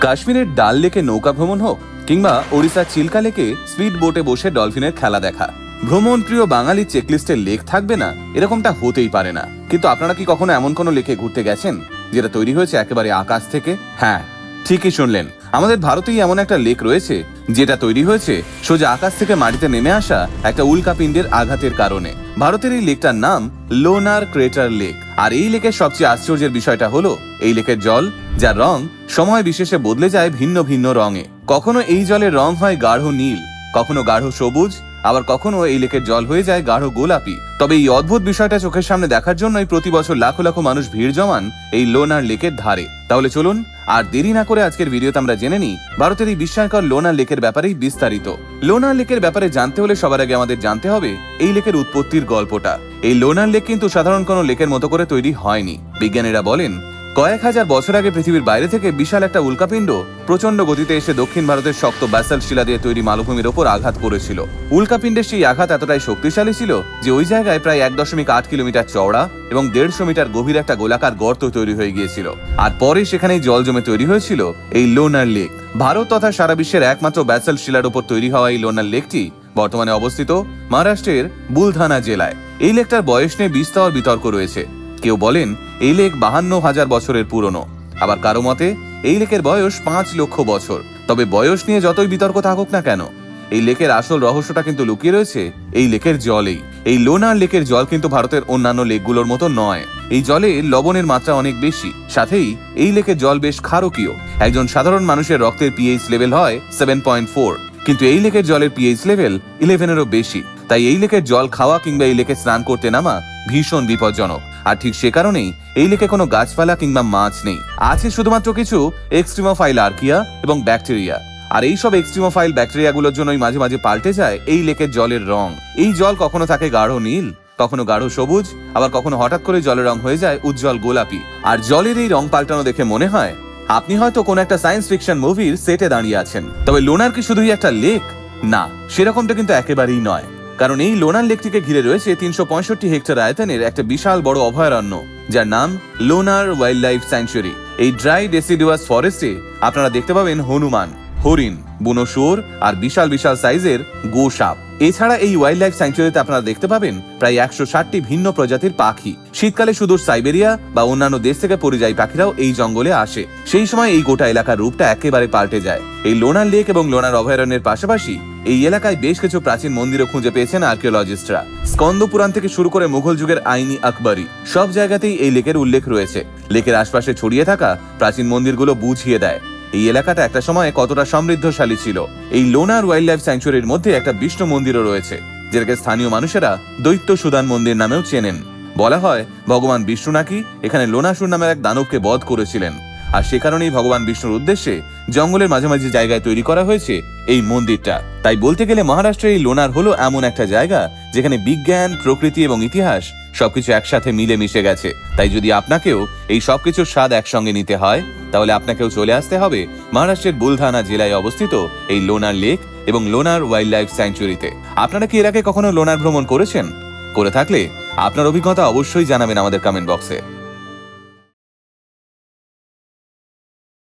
কাশ্মীরের ডাল লেকে নৌকা ভ্রমণ হোক কিংবা ওড়িশার চিল্কা লেকে স্পিড বোটে বসে ডলফিনের খেলা দেখা, ভ্রমণ প্রিয় বাঙালির চেকলিস্টে লেক থাকবে না এরকমটা হতেই পারে না। কিন্তু আপনারা কি কখনো এমন কোনো লেকে ঘুরতে গেছেন যেটা তৈরি হয়েছে একেবারে আকাশ থেকে? হ্যাঁ, ঠিকই শুনলেন, আমাদের ভারতেই এমন একটা লেক রয়েছে যেটা তৈরি হয়েছে সোজা আকাশ থেকে মাটিতে নেমে আসা একটা উল্কাপিণ্ডের আঘাতের কারণে। ভারতের এই লেকটার নাম লোনার ক্রেটার লেক। আর এই লেকের সবচেয়ে আশ্চর্যের বিষয়টা হলো এই লেকের জল, যার রং সময় বিশেষে বদলে যায় ভিন্ন ভিন্ন রঙে। কখনো এই জলের রং হয় গাঢ় নীল, কখনো গাঢ় সবুজ, আবার কখনো এই লেকের জল হয়ে যায় গাঢ় গোলাপি। তবে এই অদ্ভুত বিষয়টা চোখের সামনে দেখার জন্যই প্রতি বছর লাখো লাখো মানুষ ভিড় জমান এই লোনার লেকের ধারে। তাহলে চলুন আর দেরি না করে আজকের ভিডিওতে আমরা জেনে নিই ভারতের এই বিস্ময়কর লোনার লেকের ব্যাপারেই বিস্তারিত। লোনার লেকের ব্যাপারে জানতে হলে সবার আগে আমাদের জানতে হবে এই লেকের উৎপত্তির গল্পটা। এই লোনার লেক কিন্তু সাধারণ কোনো লেকের মতো করে তৈরি হয়নি। বিজ্ঞানীরা বলেন কয়েক হাজার বছর আগে পৃথিবীর বাইরে থেকে বিশাল একটা উল্কাপিণ্ড প্রচন্ড গতিতে এসে দক্ষিণ ভারতের শক্ত ব্যাসাল্ট শিলা দিয়ে তৈরি মালভূমির ওপর আঘাত করেছিল। উল্কাপিণ্ডের সেই আঘাত এতটাই শক্তিশালী ছিল যে ওই জায়গায় প্রায় 1.8 কিলোমিটার চওড়া এবং 150 মিটার গভীর একটা গোলাকার গর্ত তৈরি হয়ে গিয়েছিল। আর পরে সেখানেই জল জমে তৈরি হয়েছিল এই লোনার লেক। ভারত তথা সারা বিশ্বের একমাত্র ব্যাসাল্ট শিলার উপর তৈরি হওয়া এই লোনার লেকটি বর্তমানে অবস্থিত মহারাষ্ট্রের বুলধানা জেলায়। এই লেকটার বয়স নিয়ে বিস্তর বিতর্ক রয়েছে। কেউ বলেন এই লেক 52,000 বছরের পুরনো, আবার কারো মতে এই লেকের বয়স 5 লক্ষ বছর। তবে বয়স নিয়ে যতই বিতর্ক থাকুক না কেন, এই লেকের আসল রহস্যটা কিন্তু লুকিয়ে রয়েছে এই লেকের জলেই। এই লোনার লেকের জল কিন্তু ভারতের অন্যান্য লেকগুলোর মতো নয়। এই জলে লবণের মাত্রা অনেক বেশি, সাথেই এই লেকের জল বেশ ক্ষারকীয়। একজন সাধারণ মানুষের রক্তের পিএইচ লেভেল হয় 7.4, কিন্তু এই লেকের জলের পিএইচ লেভেল 11-এরও বেশি। তাই এই লেকের জল খাওয়া কিংবা এই লেকে স্নান করতে নামা ভীষণ বিপজ্জনক। আর ঠিক সে কারণেই এই লেকে কোনো গাছপালা কিংবা মাছ নেই, আছে শুধুমাত্র কিছু এক্সট্রিমোফাইল আর্কিয়া এবং ব্যাকটেরিয়া। আর এইসব এক্সট্রিমোফাইল ব্যাকটেরিয়াগুলোর জন্যই মাঝে মাঝে পাল্টে যায় এই লেকের জলের রং। এই জল কখনো থাকে গাঢ় নীল, কখনো গাঢ় সবুজ, আবার কখনো হঠাৎ করে জলের রং হয়ে যায় উজ্জ্বল গোলাপি। আর জলের এই রং পাল্টানো দেখে মনে হয় আপনি হয়তো কোনো একটা সায়েন্স ফিকশন মুভির সেটে দাঁড়িয়ে আছেন। তবে লোনার কি শুধুই একটা লেক? না, সেরকমটা কিন্তু একেবারেই নয়। কারণ এই লোনার লেকটিকে ঘিরে রয়েছে 365 হেক্টর আয়তনের একটা বিশাল বড় অভয়ারণ্য, যার নাম লোনার ওয়াইল্ড লাইফ স্যাংচুয়ারি। এই ড্রাই ডেসিডুয়াস ফরেস্টে আপনারা দেখতে পাবেন হনুমান, হরিণ, বুনো শুয়োর আর বিশাল বিশাল সাইজের গোসাপ। এছাড়া এই ওয়াইল্ড লাইফ স্যাংচুয়ারিতে আপনারা দেখতে পাবেন প্রায় 160টি ভিন্ন প্রজাতির পাখি। শীতকালে সুদূর সাইবেরিয়া বা অন্যান্য দেশ থেকে পরিযায়ী পাখিরাও এই জঙ্গলে আসে। সেই সময় এই গোটা এলাকার রূপটা একেবারে পাল্টে যায়। এই লোনার লেক এবং লোনার অভয়ারণ্যের পাশাপাশি এই এলাকায় বেশ কিছু প্রাচীন মন্দিরও খুঁজে পেয়েছেন আর্কিওলজিস্টরা। স্কন্দ পুরাণ থেকে শুরু করে মুঘল যুগের আইনি আকবরী সব জায়গাতেই এই লেকের উল্লেখ রয়েছে। লেকের আশপাশে ছড়িয়ে থাকা প্রাচীন মন্দিরগুলো বুঝিয়ে দেয় এই এলাকাটা একটা সময় কতটা সমৃদ্ধশালী ছিল। এই লোনার ওয়াইল্ড লাইফ স্যাংচুয়ারির মধ্যে একটা বিষ্ণু মন্দিরও রয়েছে, যেটাকে স্থানীয় মানুষেরা দৈত্য সুদান মন্দির নামেও চেনেন। বলা হয় ভগবান বিষ্ণু নাকি এখানে লোনাসুর নামের এক দানবকে বধ করেছিলেন। আর সে কারণেই ভগবান বিষ্ণুর উদ্দেশ্যে জঙ্গলের মাঝামাঝি জায়গায় তৈরি করা হয়েছে এই মন্দিরটা। তাই বলতে গেলে মহারাষ্ট্রের এই লোনার হলো এমন একটা জায়গা যেখানে বিজ্ঞান, প্রকৃতি এবং ইতিহাস সবকিছু একসাথে মিলে মিশে গেছে। তাই যদি আপনাকেও এই সবকিছুর স্বাদ একসঙ্গে নিতে হয়, তাহলে আপনাকেও চলে আসতে হবে মহারাষ্ট্রের বুলধানা জেলায় অবস্থিত এই লোনার লেক এবং লোনার ওয়াইল্ড লাইফ স্যাংচুয়ারিতে। আপনারা কি এর আগে কখনো লোনার ভ্রমণ করেছেন? করে থাকলে আপনার অভিজ্ঞতা অবশ্যই জানাবেন আমাদের কমেন্ট বক্সে।